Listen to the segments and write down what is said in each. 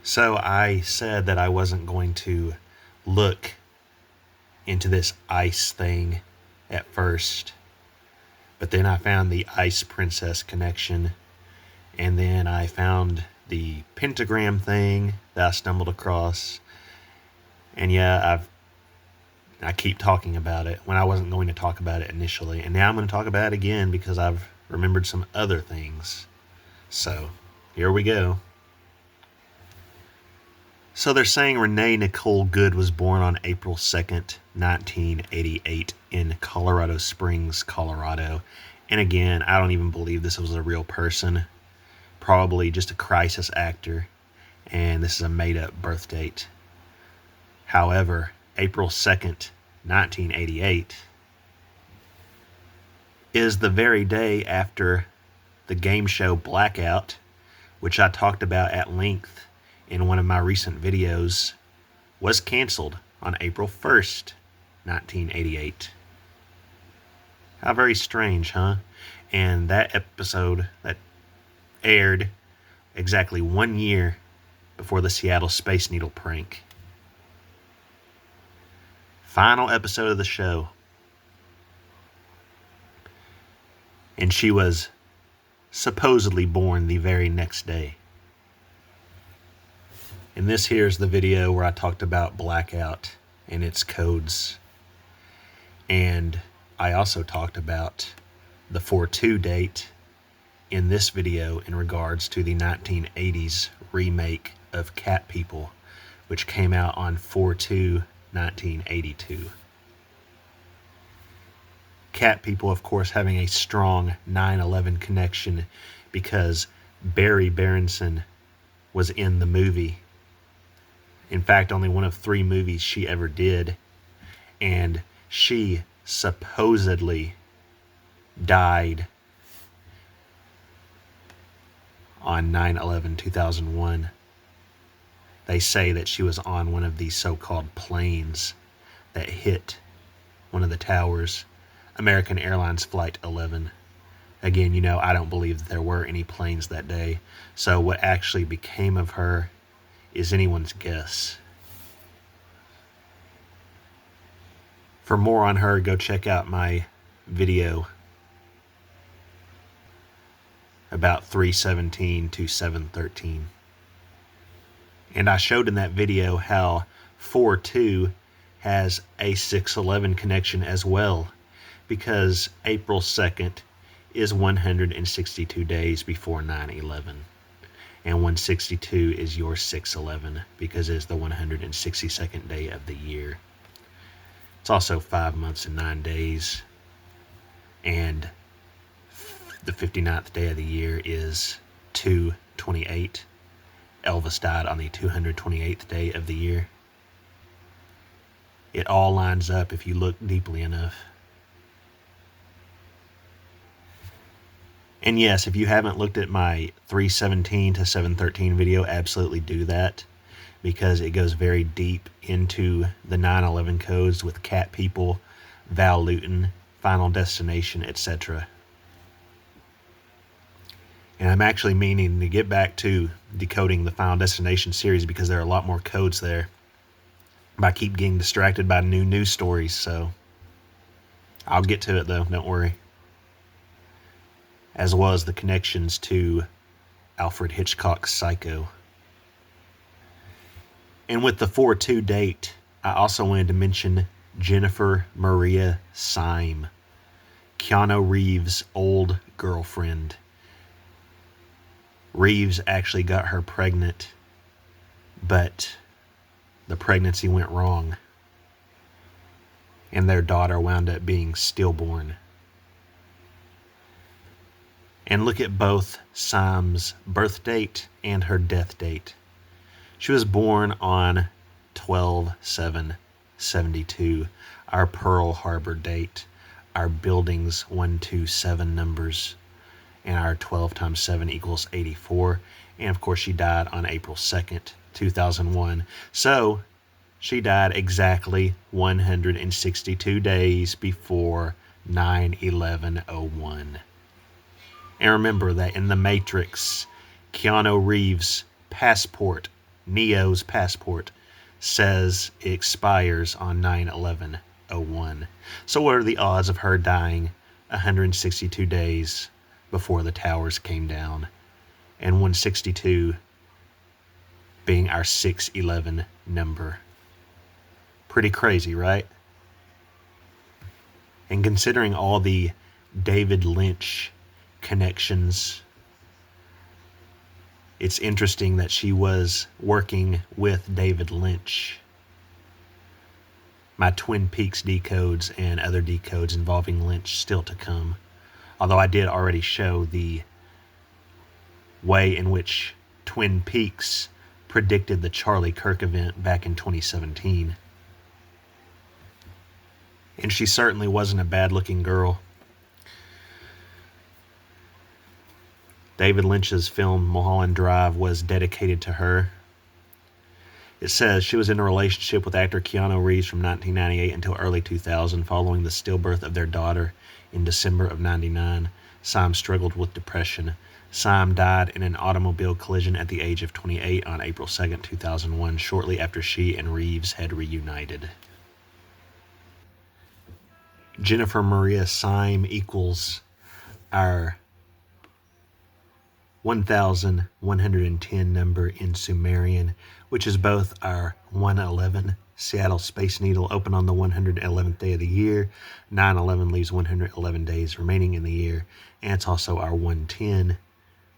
So I said that I wasn't going to look into this ice thing at first, but then I found the Ice Princess connection, and then I found the pentagram thing that I stumbled across, and yeah, I keep talking about it when I wasn't going to talk about it initially, and now I'm going to talk about it again because I've remembered some other things. So here we go. So they're saying Renee Nicole Good was born on April 2nd, 1988 in Colorado Springs, Colorado. And again, I don't even believe this was a real person. Probably just a crisis actor. And this is a made-up birth date. However, April 2nd, 1988 is the very day after the game show Blackout, which I talked about at length in one of my recent videos, was canceled on April 1st, 1988. How very strange, huh? And that episode that aired exactly 1 year before the Seattle Space Needle prank. Final episode of the show. And she was supposedly born the very next day. And this here's the video where I talked about Blackout and its codes. And I also talked about the 4/2 date in this video in regards to the 1980s remake of Cat People, which came out on 4/2/1982. Cat People, of course, having a strong 9/11 connection because Barry Berenson was in the movie. In fact, only one of 3 movies she ever did. And she supposedly died on 9/11/2001. They say that she was on one of these so-called planes that hit one of the towers, American Airlines Flight 11. Again, I don't believe that there were any planes that day. So what actually became of her is anyone's guess. For more on her, go check out my video about 317 to 713. And I showed in that video how 4/2 has a 6/11 connection as well, because April 2nd is 162 days before 9/11. And 162 is your 6/11 because it's the 162nd day of the year. It's also 5 months and 9 days. And the 59th day of the year is 2/28. Elvis died on the 228th day of the year. It all lines up if you look deeply enough. And yes, if you haven't looked at my 317 to 713 video, absolutely do that, because it goes very deep into the 9/11 codes with Cat People, Val Lewton, Final Destination, etc. And I'm actually meaning to get back to decoding the Final Destination series because there are a lot more codes there. But I keep getting distracted by new news stories, so I'll get to it though, don't worry. As well as the connections to Alfred Hitchcock's Psycho. And with the 4/2 date, I also wanted to mention Jennifer Maria Syme, Keanu Reeves' old girlfriend. Reeves actually got her pregnant, but the pregnancy went wrong, and their daughter wound up being stillborn. And look at both Syme's birth date and her death date. She was born on 12/7/72, our Pearl Harbor date, our building's 127 numbers, and our 12 times 7 equals 84. And of course, she died on April 2nd, 2001. So she died exactly 162 days before 9/11/01. And remember that in The Matrix, Keanu Reeves' passport Neo's passport says it expires on 9/11/01. So what are the odds of her dying 162 days before the towers came down? And 162 being our 611 number. Pretty crazy, right? And considering all the David Lynch connections, it's interesting that she was working with David Lynch. My Twin Peaks decodes and other decodes involving Lynch still to come. Although I did already show the way in which Twin Peaks predicted the Charlie Kirk event back in 2017. And she certainly wasn't a bad-looking girl. David Lynch's film Mulholland Drive was dedicated to her. It says she was in a relationship with actor Keanu Reeves from 1998 until early 2000. Following the stillbirth of their daughter in December of 99, Syme struggled with depression. Syme died in an automobile collision at the age of 28 on April 2, 2001, shortly after she and Reeves had reunited. Jennifer Maria Syme equals our 1110 number in Sumerian, which is both our 111 Seattle Space Needle open on the 111th day of the year. 9/11 leaves 111 days remaining in the year. And it's also our 110,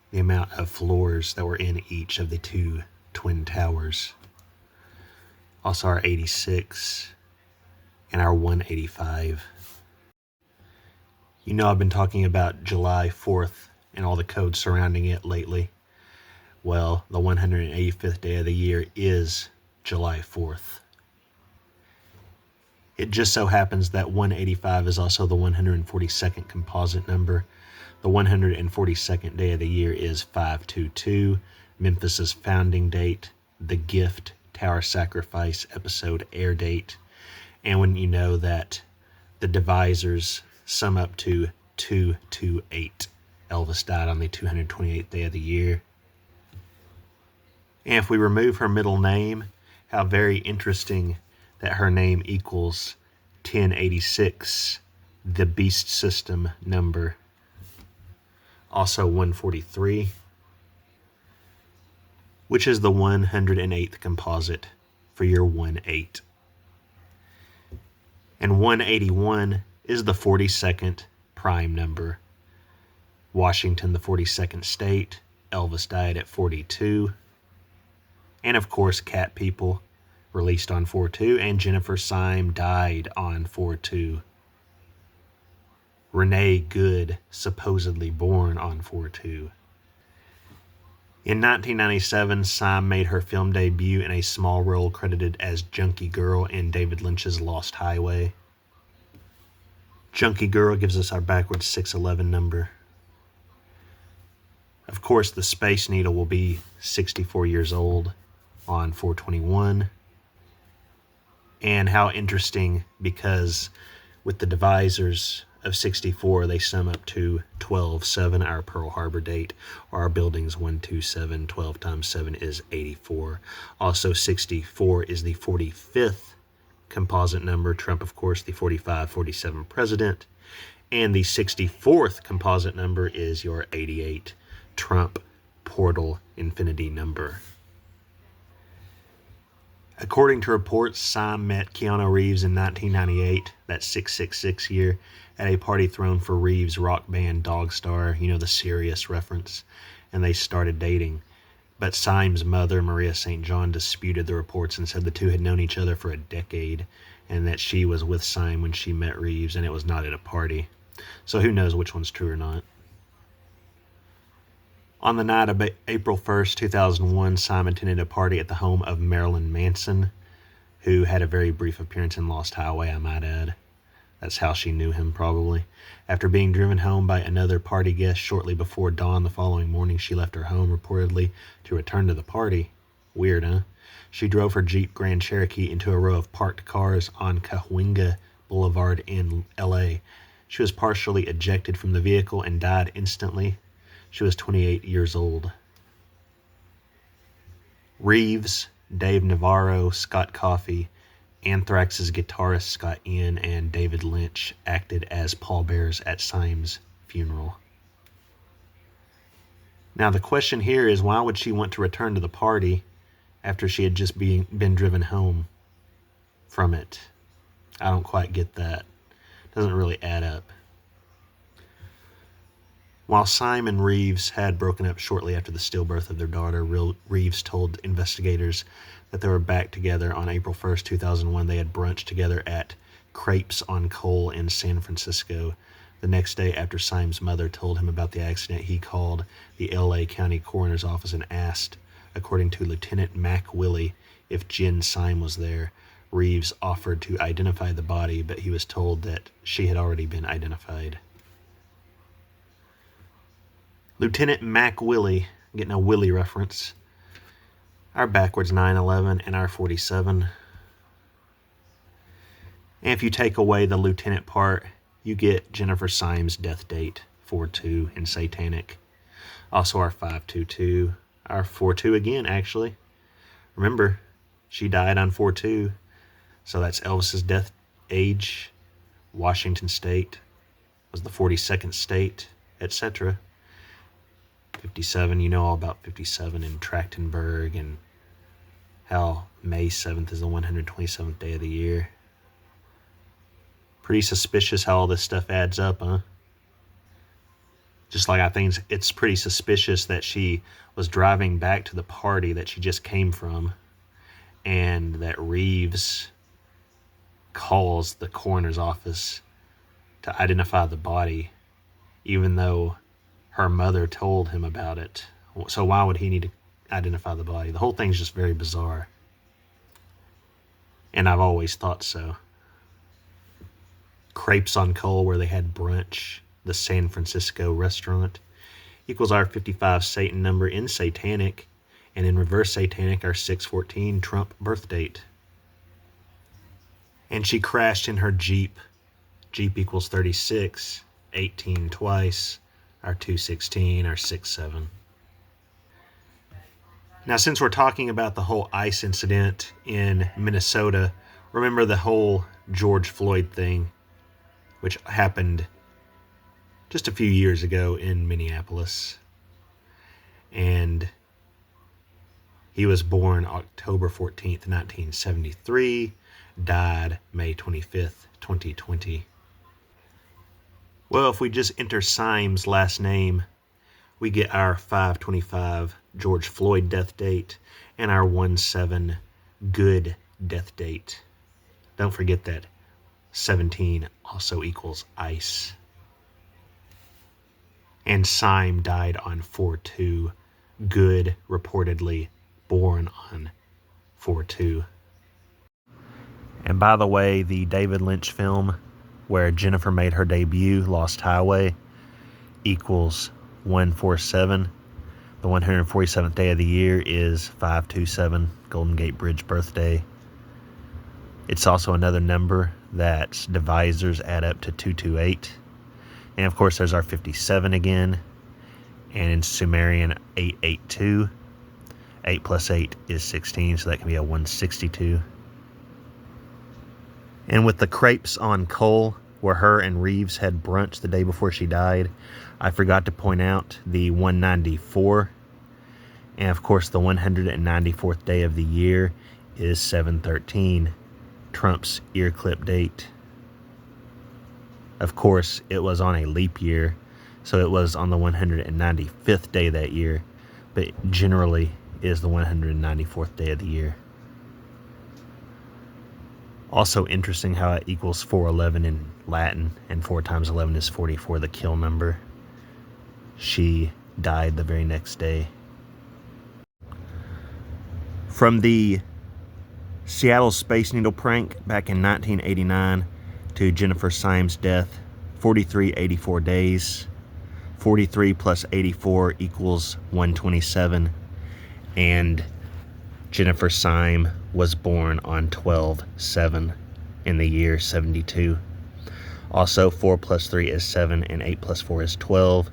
the amount of floors that were in each of the two twin towers. Also our 86 and our 185. You know I've been talking about July 4th and all the codes surrounding it lately. Well, the 185th day of the year is July 4th. It just so happens that 185 is also the 142nd composite number. The 142nd day of the year is 522, Memphis's founding date, The Gift, Tower Sacrifice episode air date. And when you know that the divisors sum up to 228. Elvis died on the 228th day of the year. And if we remove her middle name, how very interesting that her name equals 1086, the beast system number. Also 143, which is the 108th composite for your 1-8. And 181 is the 42nd prime number. Washington, the 42nd state. Elvis died at 42. And of course, Cat People, released on 4/2. And Jennifer Syme died on 4/2. Renee Good, supposedly born on 4/2. In 1997, Syme made her film debut in a small role credited as Junkie Girl in David Lynch's Lost Highway. Junkie Girl gives us our backwards 611 number. Of course, the Space Needle will be 64 years old on 4/21. And how interesting, because with the divisors of 64, they sum up to 12/7, our Pearl Harbor date, or our building's 127. 12 times 7 is 84. Also, 64 is the 45th composite number. Trump, of course, the 45-47 president. And the 64th composite number is your 88 Trump portal infinity number. According to reports, Syme met Keanu Reeves in 1998, that 666 year, at a party thrown for Reeves' rock band Dogstar, you know, the Sirius reference, and they started dating. But Syme's mother, Maria St. John, disputed the reports and said the two had known each other for a decade, and that she was with Syme when she met Reeves, and it was not at a party. So who knows which one's true or not. On the night of April 1st, 2001, Syme attended a party at the home of Marilyn Manson, who had a very brief appearance in Lost Highway, I might add. That's how she knew him, probably. After being driven home by another party guest shortly before dawn the following morning, she left her home, reportedly to return to the party. Weird, huh? She drove her Jeep Grand Cherokee into a row of parked cars on Cahuenga Boulevard in L.A. She was partially ejected from the vehicle and died instantly. She was 28 years old. Reeves, Dave Navarro, Scott Coffey, Anthrax's guitarist Scott Ian, and David Lynch acted as pallbearers at Syme's funeral. Now the question here is, why would she want to return to the party after she had just been driven home from it? I don't quite get that. Doesn't really add up. While Syme and Reeves had broken up shortly after the stillbirth of their daughter, Reeves told investigators that they were back together on April 1st, 2001. They had brunch together at Crepes on Cole in San Francisco. The next day, after Syme's mother told him about the accident, he called the L.A. County Coroner's Office and asked, according to Lieutenant Mac Willey, if Jen Syme was there. Reeves offered to identify the body, but he was told that she had already been identified. Lieutenant Mac Willey, getting a Willie reference. Our backwards 911 and our 47. And if you take away the lieutenant part, you get Jennifer Syme's death date, 4/2 in Satanic. Also our 5/22, our 4/2 again, actually. Remember, she died on 4/2, so that's Elvis's death age. Washington State was the 42nd state, etc. 57, you know all about 57 in Trachtenberg, and how May 7th is the 127th day of the year. Pretty suspicious how all this stuff adds up, huh? Just like I think it's pretty suspicious that she was driving back to the party that she just came from, and that Reeves calls the coroner's office to identify the body, even though her mother told him about it. So why would he need to identify the body? The whole thing's just very bizarre. And I've always thought so. Crepes on Cole, where they had brunch, the San Francisco restaurant, equals our 55 Satan number in Satanic, and in reverse Satanic, our 614 Trump birth date. And she crashed in her Jeep. Jeep equals 36, 18 twice, our 216, our 67. Now, since we're talking about the whole ICE incident in Minnesota, remember the whole George Floyd thing, which happened just a few years ago in Minneapolis. And he was born October 14th, 1973, died May 25th, 2020. Well, if we just enter Syme's last name, we get our 5/25 George Floyd death date and our 1/7 good death date. Don't forget that 17 also equals ICE. And Syme died on 4/2. Good, reportedly born on 4/2. And by the way, the David Lynch film where Jennifer made her debut, Lost Highway, equals 147. The 147th day of the year is 5/27, Golden Gate Bridge birthday. It's also another number that's divisors add up to 228. And of course, there's our 57 again. And in Sumerian, 882. 8 plus 8 is 16, so that can be a 162. And with the Crepes on Cole, where her and Reeves had brunch the day before she died, I forgot to point out the 194. And of course, the 194th day of the year is 7/13, Trump's ear clip date. Of course, it was on a leap year, so it was on the 195th day that year, but generally is the 194th day of the year. Also interesting how it equals 411 in Latin, and 4 times 11 is 44, the kill number. She died the very next day. From the Seattle Space Needle prank back in 1989 to Jennifer Syme's death, 4384 days. 43 plus 84 equals 127. And Jennifer Syme was born on 12/7 in the year 72. Also, 4 plus 3 is 7, and 8 plus 4 is 12.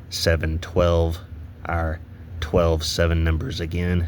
7/12, our 12/7 numbers again.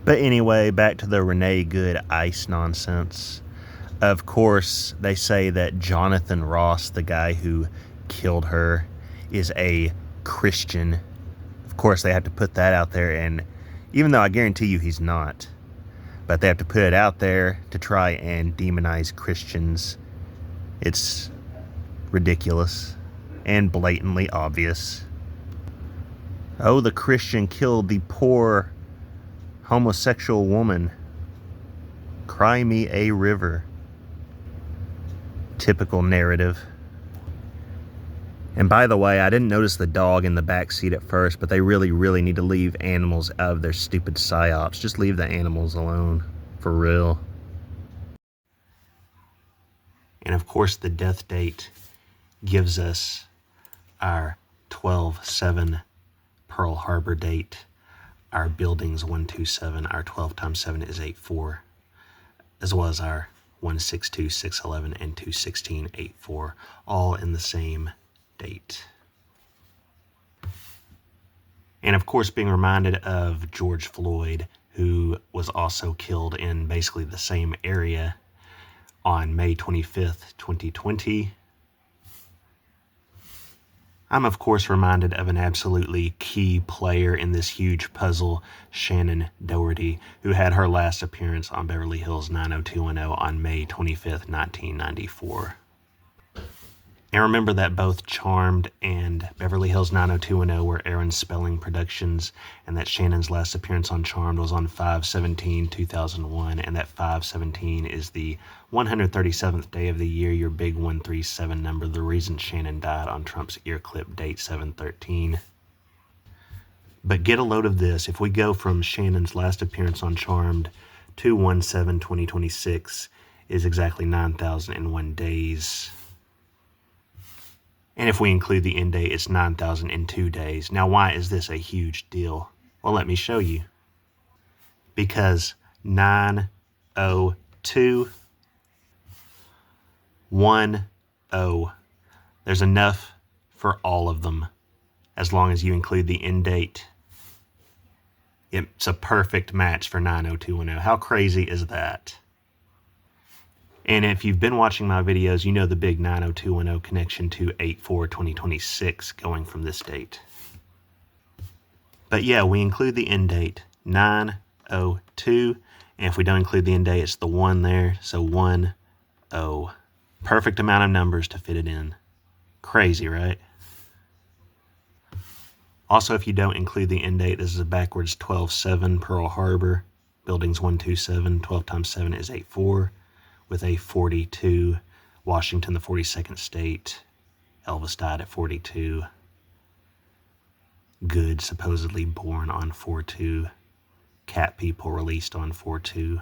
But anyway, back to the Renee Good ice nonsense. Of course, they say that Jonathan Ross, the guy who killed her, is a Christian. Of course, they have to put that out there, and even though I guarantee you he's not, but they have to put it out there to try and demonize Christians. It's ridiculous and blatantly obvious. Oh, the Christian killed the poor homosexual woman. Cry me a river. Typical narrative. And by the way, I didn't notice the dog in the back seat at first, but they really need to leave animals out of their stupid psyops. Just leave the animals alone, for real. And of course, the death date gives us our 12/7 Pearl Harbor date, our buildings 127, our 12 times 7 is 84, as well as our 162, 611, and 216, 84, all in the same date. And of course, being reminded of George Floyd, who was also killed in basically the same area on May 25th, 2020. I'm of course reminded of an absolutely key player in this huge puzzle, Shannen Doherty, who had her last appearance on Beverly Hills 90210 on May 25th, 1994. And remember that both Charmed and Beverly Hills 90210 were Aaron Spelling productions, and that Shannon's last appearance on Charmed was on 5/17/2001, and that 5/17 is the 137th day of the year, your big 137 number, the reason Shannon died on Trump's ear clip date 7/13. But get a load of this. If we go from Shannon's last appearance on Charmed to 1/7/2026 is exactly 9,001 days. And if we include the end date, it's 9,002 days. Now, why is this a huge deal? Well, let me show you. Because 902, 10, there's enough for all of them, as long as you include the end date. It's a perfect match for 90210. How crazy is that? And if you've been watching my videos, you know the big 90210 connection to 8/4/2026 going from this date. But yeah, we include the end date, 902, and if we don't include the end date, it's the 1 there, so 10. Perfect amount of numbers to fit it in. Crazy, right? Also, if you don't include the end date, this is a backwards 12/7 Pearl Harbor, buildings 127, 12 times 7 is 84. With a 42, Washington, the 42nd state. Elvis died at 42. Good, supposedly born on 4/2. Cat People released on 4/2.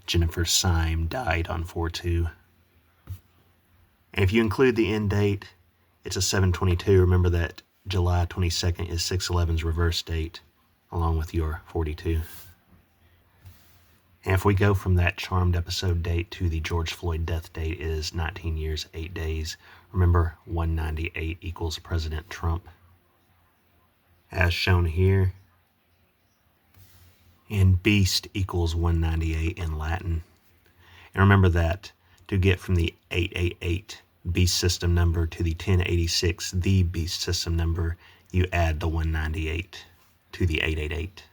Jennifer Syme died on 4/2. And if you include the end date, it's a 7/22. Remember that July 22nd is 6/11's reverse date, along with your 42. And if we go from that Charmed episode date to the George Floyd death date is 19 years, 8 days. Remember, 198 equals President Trump, as shown here. And beast equals 198 in Latin. And remember that to get from the 888 beast system number to the 1086 the beast system number, you add the 198 to the 888.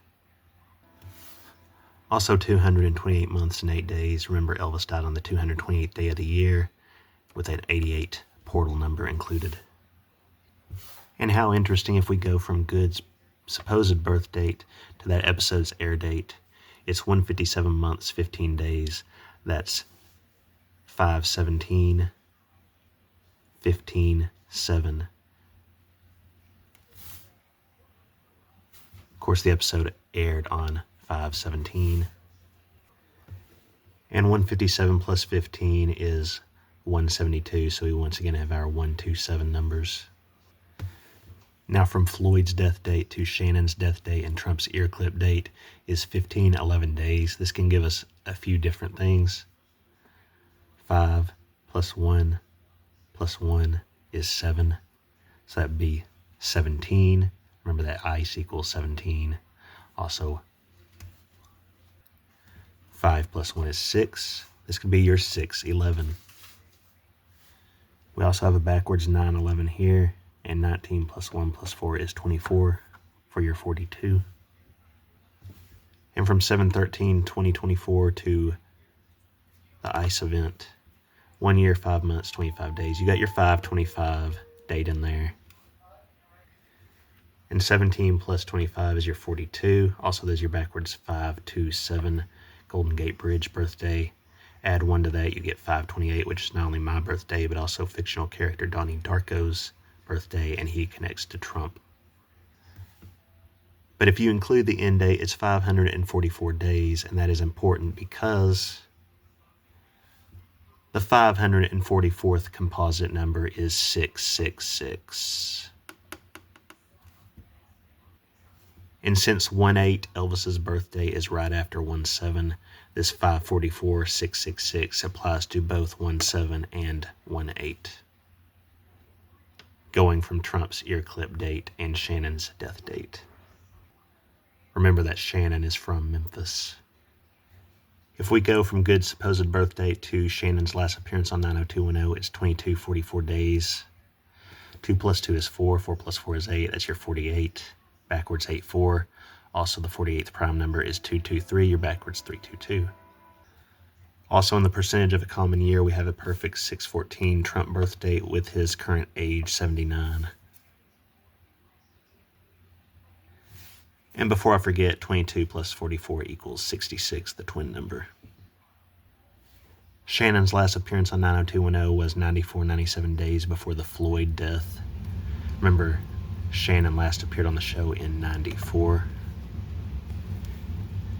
Also 228 months and 8 days. Remember, Elvis died on the 228th day of the year with an 88 portal number included. And how interesting if we go from Good's supposed birth date to that episode's air date. It's 157 months, 15 days. That's 5/17, 15/7. Of course, the episode aired on 5/17. And 157 plus 15 is 172, so we once again have our 127 numbers. Now from Floyd's death date to Shannon's death date and Trump's ear clip date is 15/11 days. This can give us a few different things. 5 plus 1 plus 1 is 7, so that'd be 17. Remember that ice equals 17. Also 5 plus 1 is 6. This could be your 611. We also have a backwards 911 here, and 19 plus 1 plus 4 is 24 for your 42. And from 7/13/2024 to the ice event, 1 year, 5 months, 25 days. You got your 5/25 date in there. And 17 plus 25 is your 42. Also, there's your backwards 527 Golden Gate Bridge birthday. Add 1 to that, you get 528, which is not only my birthday, but also fictional character Donnie Darko's birthday, and he connects to Trump. But if you include the end date, it's 544 days, and that is important because the 544th composite number is 666. And since 1/8, Elvis's birthday, is right after 1/7, this 544, 666 applies to both 1/7 and 1/8, going from Trump's ear clip date and Shannon's death date. Remember that Shannon is from Memphis. If we go from Good's supposed birth date to Shannon's last appearance on 90210, it's 2244 days. 2 plus 2 is 4. 4 plus 4 is 8. That's your 48. Backwards 84. Also, the 48th prime number is 223. Your backwards 322. Also, in the percentage of a common year, we have a perfect 6/14 Trump birth date with his current age 79. And before I forget, 22 plus 44 equals 66, the twin number. Shannon's last appearance on 90210 was 94-97 days before the Floyd death. Remember, Shannon last appeared on the show in 94.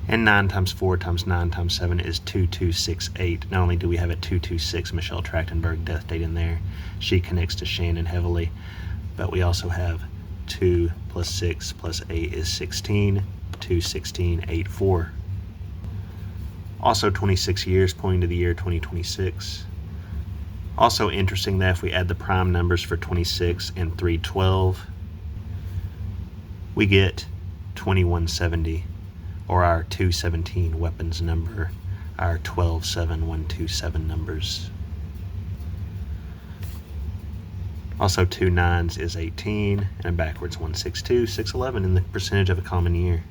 And 9 times 4 times 9 times 7 is 2268. Not only do we have a 226 Michelle Trachtenberg death date in there, she connects to Shannon heavily, but we also have 2 plus 6 plus 8 is 16, 216, 84. Also 26 years, pointing to the year 2026. Also interesting that if we add the prime numbers for 26 and 312, we get 2170, or our 217 weapons number, our 127127 numbers. Also, 2 9s is 18, and a backwards 162, 611 in the percentage of a common year.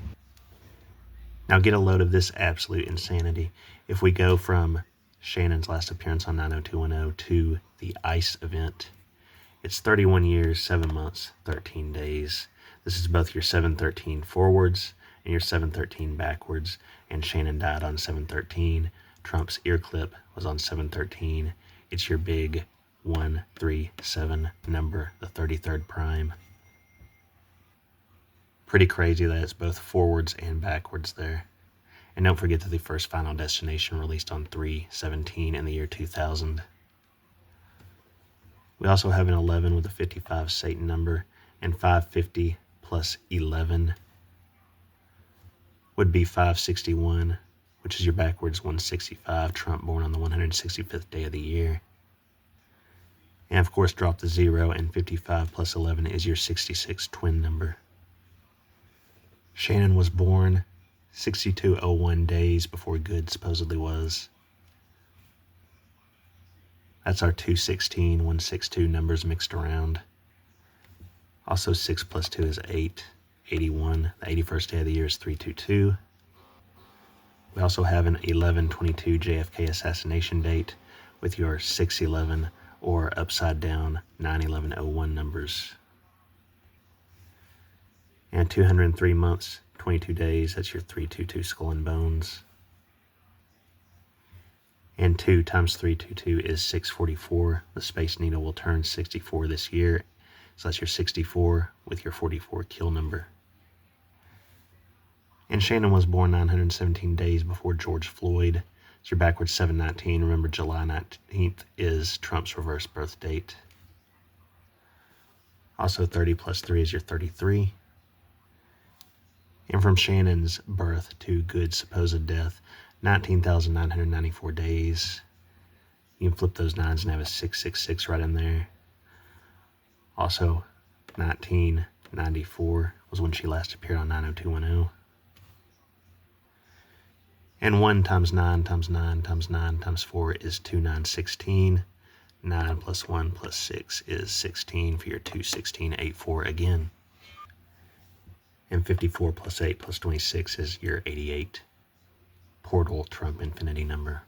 Now get a load of this absolute insanity. If we go from Shannon's last appearance on 90210 to the ICE event, it's 31 years, 7 months, 13 days. This is both your 7/13 forwards and your 7/13 backwards, and Shannon died on 7/13. Trump's ear clip was on 7/13. It's your big 137 number, the 33rd prime. Pretty crazy that it's both forwards and backwards there. And don't forget that the first Final Destination released on 3/17 in the year 2000. We also have an 11 with a 55 Satan number, and 550 plus 11 would be 561, which is your backwards 165. Trump born on the 165th day of the year. And of course, drop the 0, and 55 plus 11 is your 66 twin number. Shannon was born 6201 days before Good supposedly was. That's our 216, 162 numbers mixed around. Also, 6 plus 2 is 8, 81. The 81st day of the year is 322. We also have an 11/22 JFK assassination date with your 611 or upside down 9/11/01 numbers. And 203 months, 22 days, that's your 322 Skull and Bones. And 2 times 322 is 644. The Space Needle will turn 64 this year. So that's your 64 with your 44 kill number. And Shannon was born 917 days before George Floyd. It's your backwards 7/19. Remember, July 19th is Trump's reverse birth date. Also, 30 plus 3 is your 33. And from Shannon's birth to Good's supposed death, 19,994 days. You can flip those 9s and have a 666 right in there. Also, 1994 was when she last appeared on 90210. And 1 times 9 times 9 times 9 times 4 is 2, 9, 16. 9 plus 1 plus 6 is 16 for your 2, 16, 8, 4 again. And 54 plus 8 plus 26 is your 88. Portal Trump infinity number.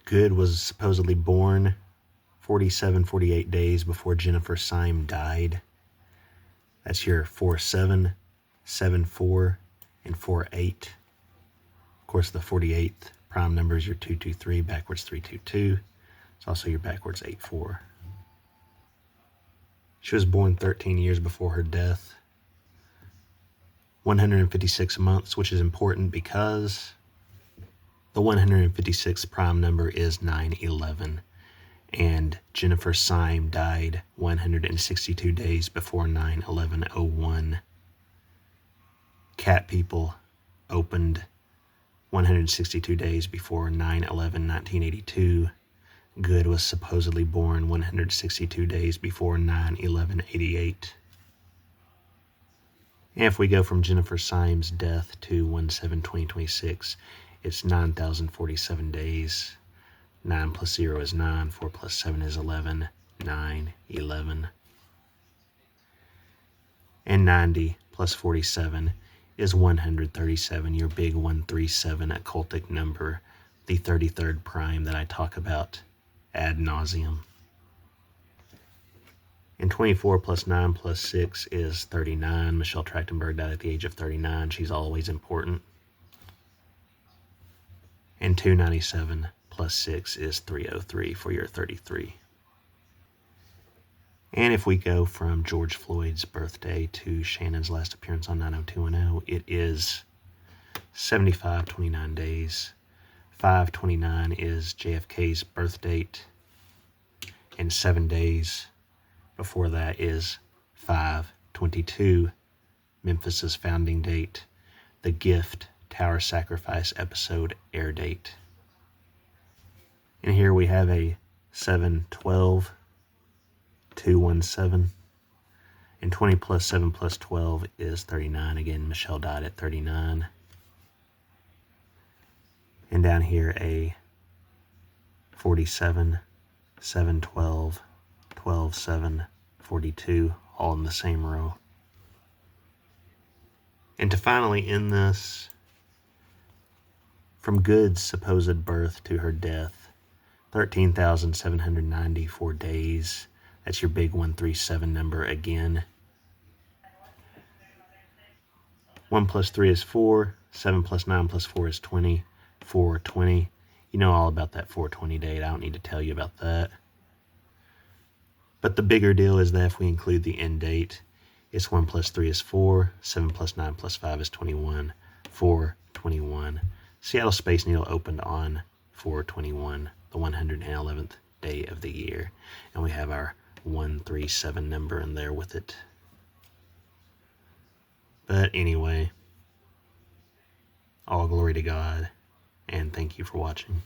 Good was supposedly born 48 days before Jennifer Syme died. That's your 47, 74, and 48. Of course, the 48th prime number is your 223, backwards 322. It's also your backwards 84. She was born 13 years before her death. 156 months, which is important because the 156th prime number is 9/11, and Jennifer Syme died 162 days before 9/11/01. Cat People opened 162 days before 9/11/1982. Good was supposedly born 162 days before 9/11/88. And if we go from Jennifer Syme's death to 1/7/2026, it's 9,047 days. 9 plus 0 is 9, 4 plus 7 is 11, 9, 11. And 90 plus 47 is 137, your big 137 occultic number, the 33rd prime that I talk about ad nauseum. And 24 plus 9 plus 6 is 39. Michelle Trachtenberg died at the age of 39. She's always important. And 297 plus 6 is 303 for your 33. And if we go from George Floyd's birthday to Shannon's last appearance on 90210, it is 75:29 days. 5/29 is JFK's birth date, and 7 days before that is 5/22, Memphis's founding date, The Gift, Tower Sacrifice episode air date. And here we have a 7/12, 217, and 20 plus 7 plus 12 is 39. Again, Michelle died at 39. And down here a 47, 7/12, 12/7, 42, all in the same row. And to finally end this, from Good's supposed birth to her death, 13,794 days. That's your big 137 number again. 1 plus 3 is 4. 7 plus 9 plus 4 is 20. 4/20. You know all about that 4/20 date. I don't need to tell you about that. But the bigger deal is that if we include the end date, it's 1 plus 3 is 4. 7 plus 9 plus 5 is 21. 4/21. Seattle Space Needle opened on 4/21, the 111th day of the year. And we have our 137 number in there with it. But anyway, all glory to God, and thank you for watching.